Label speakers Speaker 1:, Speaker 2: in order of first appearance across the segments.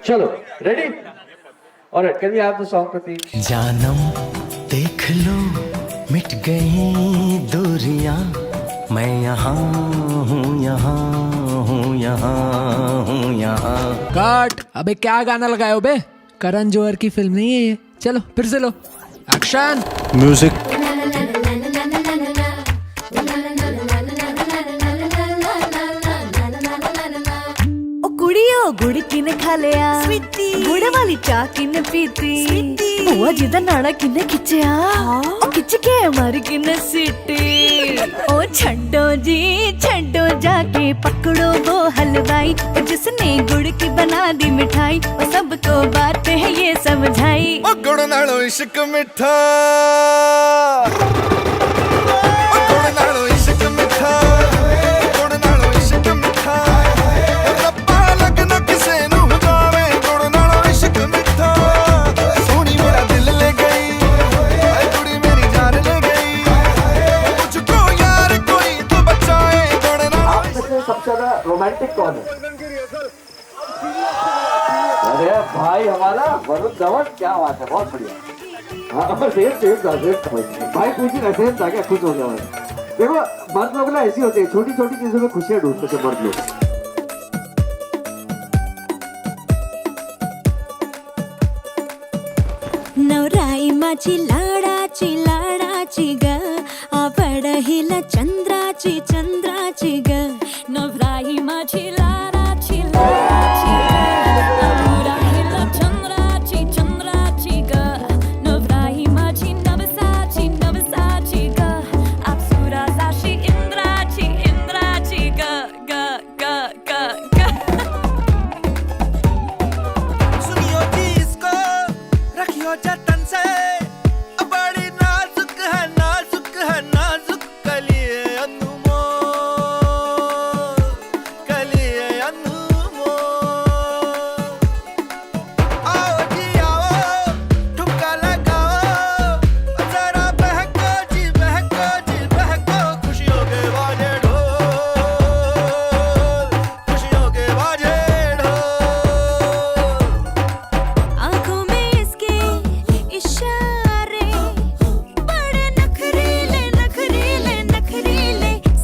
Speaker 1: चलो ready alright can we have the song Prateek
Speaker 2: जानम देख लो मिट गई दूरियां मैं यहाँ हूँ यहाँ हूँ यहाँ हूँ यहाँ।
Speaker 3: कट। अबे क्या गाना लगाए हो बे? करण जौहर की फिल्म नहीं है ये। चलो फिर से लो एक्शन
Speaker 2: म्यूजिक।
Speaker 4: कुड़ियो गुड़ किने खा लिया गुड़ वाली चाह किने पीती बुआ जी दा नाड़ा किने खिंचया ओ खिंच के मारी किने सीटी ओ छड्डो जी छड्डो जाके पकड़ो वो हलवाई जिसने गुड़ की बना दी मिठाई ओ सबको बात है ये समझाई
Speaker 5: ओ गुड़ नालो इश्क मिठा
Speaker 1: सबसे ज्यादा रोमांटिक कौन है? अरे भाई हमारा वरुण धवन, क्या बात है, बहुत बढ़िया। हाँ सेम भाई पूछी ना, सेम था क्या? खुश हो गया भाई। देखो मर्द लोग ना ऐसी होते हैं, छोटी छोटी चीजों में खुशियां ढूंढते थे मर्द लोग।
Speaker 4: नवराई माझी लाडाची ग आवडहिला चंद्राची ग नवराई माझी लाडाची ग आवडहिला चंद्राची ग नवराई माझी नवसाची ग अप्सरा जाशी इंद्राची ग ग ग ग ग
Speaker 5: सुनियो जी इसको रखियो जतन से बड़ी नाजुक है नाजुक कलिए अनमोल आओ जी आओ ठुमका लगाओ जरा बहको खुशियों के बाजे ढोल
Speaker 4: आंखों में इसके इशारे बड़े नखरीले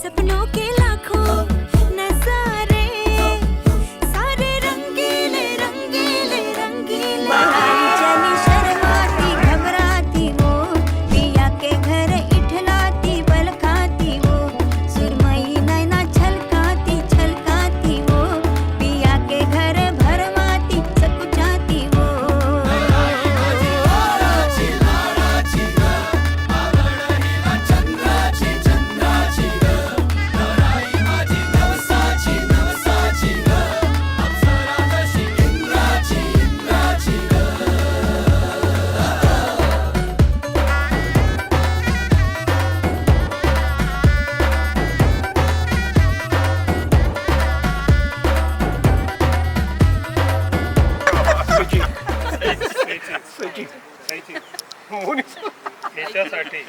Speaker 4: सपनों के लाखों नजारे सारे रंगीले जानी शर्माती घबराती वो पिया के घर इठलाती बल खाती वो सुरमई नैना छलकाती वो पिया के घर भरमाती सकुचाती वो
Speaker 6: ह्याच्यासाठी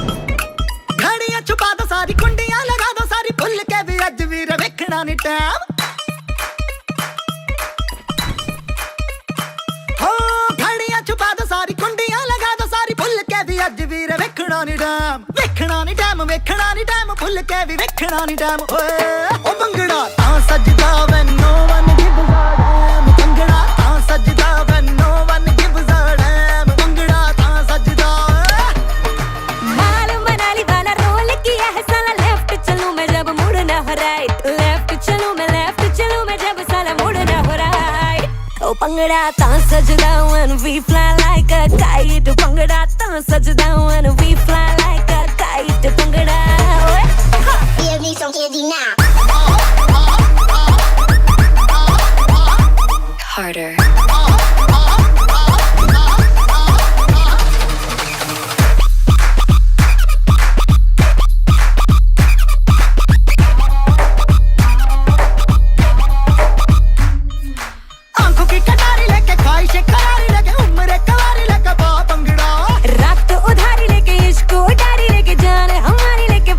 Speaker 5: घड़ियां छुपा दो सारी कुंडियां लगा दो सारी भुल के भी अज वीर वेखना नी टैम हो घड़ियां छुपा दो सारी कुंडियां लगा दो सारी भुल के भी अज वीर वेखना नी टैम भुल के भी वेखना नी टैम ओ मंगड़ा तां सजदा when no one gives a damn मंगड़ा तां सजदा when no one gives a damn मंगड़ा तां सजदा
Speaker 4: माल मनाली वाला रोल किया है साला लेफ्ट चलूं मैं जब मुड़ना हो राइट लेफ्ट चलूं मैं जब साला मुड़ना हो राइट ओ पंगड़ा तां सजदा when we fly like a kite पंगड़ा तां सजदा when we fly like a kite पंगड़ा
Speaker 7: Give me some candy now.
Speaker 4: harder
Speaker 5: आंखों की कटारी लेके ख्वाहिशें करारी लेके उम्र कवारी लेके बा पंगड़ा
Speaker 4: रात उधारी लेके इश्क उधारी लेके जान हमारी लेके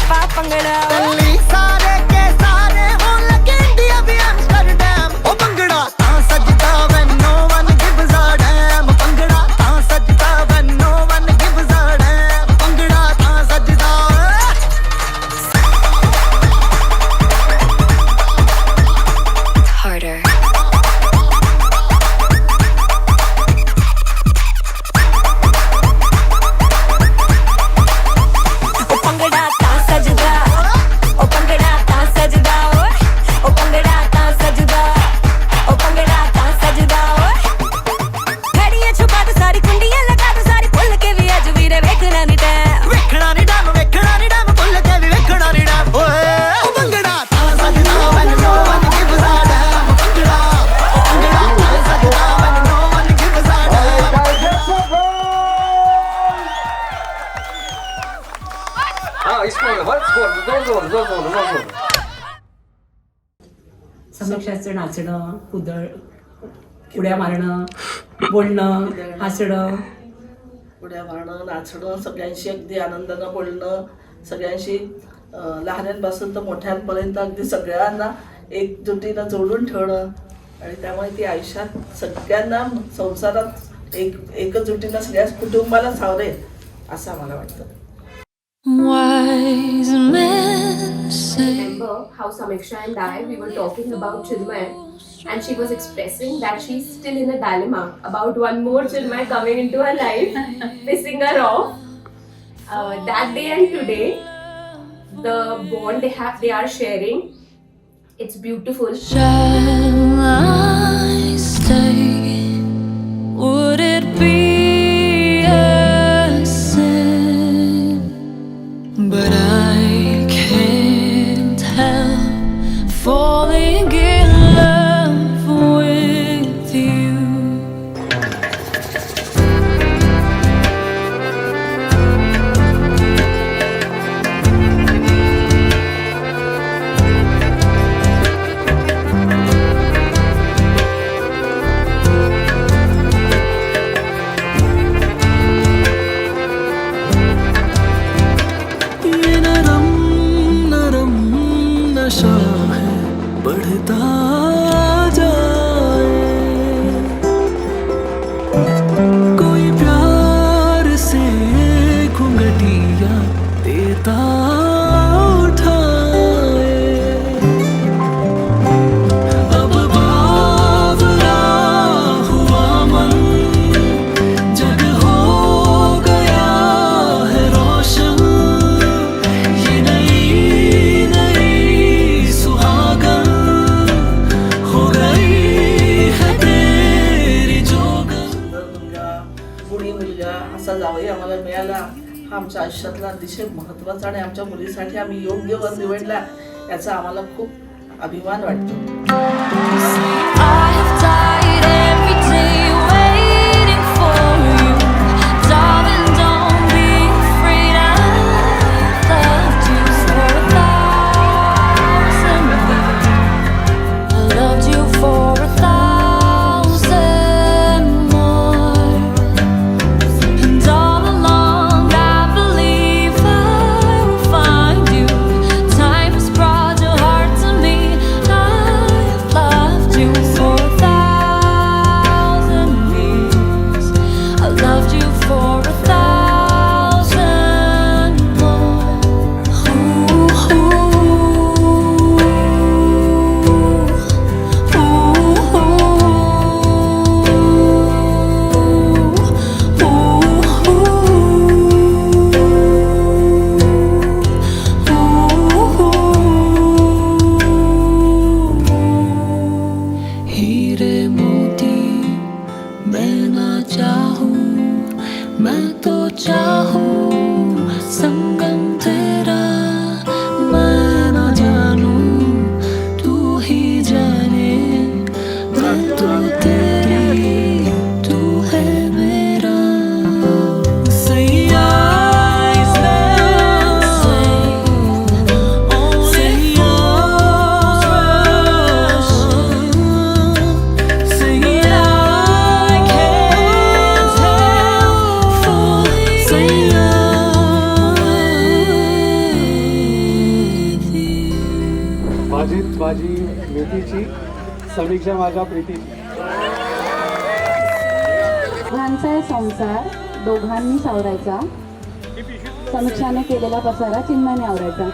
Speaker 6: समीक्षाचं नाचणं, उड्या मारणं, बोलणं, हसणं,
Speaker 8: उड्या मारणं, नाचणं, सगळ्यांशी अगदी आनंदानं बोलणं, सगळ्यांशी लहानांपासून तर मोठ्यांपर्यंत अगदी सगळ्यांना एकजुटीनं जोडून ठेवणं आणि त्यामुळे ती आयुष्यात सगळ्यांना संसारात एकजुटीनं सगळ्या कुटुंबाला सावरेल असं आम्हाला वाटतं.
Speaker 4: Wise men say
Speaker 9: Remember how Samiksha and I, we were talking about Chinmay, and she was expressing that she's still in a dilemma about one more Chinmay coming into her life, pissing her off. That day and today, the bond they are sharing, it's beautiful.
Speaker 4: shall I stay? Would it be a sin? But I can't help falling in love with you.
Speaker 5: ये नरम नरम नशा है बढ़ता जाए, कोई प्यार से घुंघटिया देता उठाए. अब बावरा हुआ मन जग हो गया है रोशन, ये नई नई सुहागन हो गई है तेरी जोगन.
Speaker 8: सुंदर मुलगा, गुणी मुलगा असा जावई आम्हाला मिळाला हा आमच्या आयुष्यातला अतिशय महत्त्वाचा आणि आमच्या मुलीसाठी आम्ही योग्य वर निवडला याचा आम्हाला खूप अभिमान वाटतो.
Speaker 4: I have died every day waiting for you. Darling, don't be afraid. I've loved you for 1,000 years. I loved you for 1,000 more. And all along I believe I will find you. Time has brought your heart to me. I've loved you for 1,000 years. I loved you for 1,000 more. Ooh, हीरे मोती मैं ना चाहूं, मैं तो चाहूं संगम तेरा. मैं ना जानूं तू ही जाने, मैं तो तेरी तू है मेरा. सैया
Speaker 10: माझीच माझी मेथीची, समीक्षा माझ्या प्रीतीची.
Speaker 11: दोघांचा आहे संसार, दोघांनी सावरायचा. समीक्षाने केलेला पसारा चिन्मयाने आवरायचा.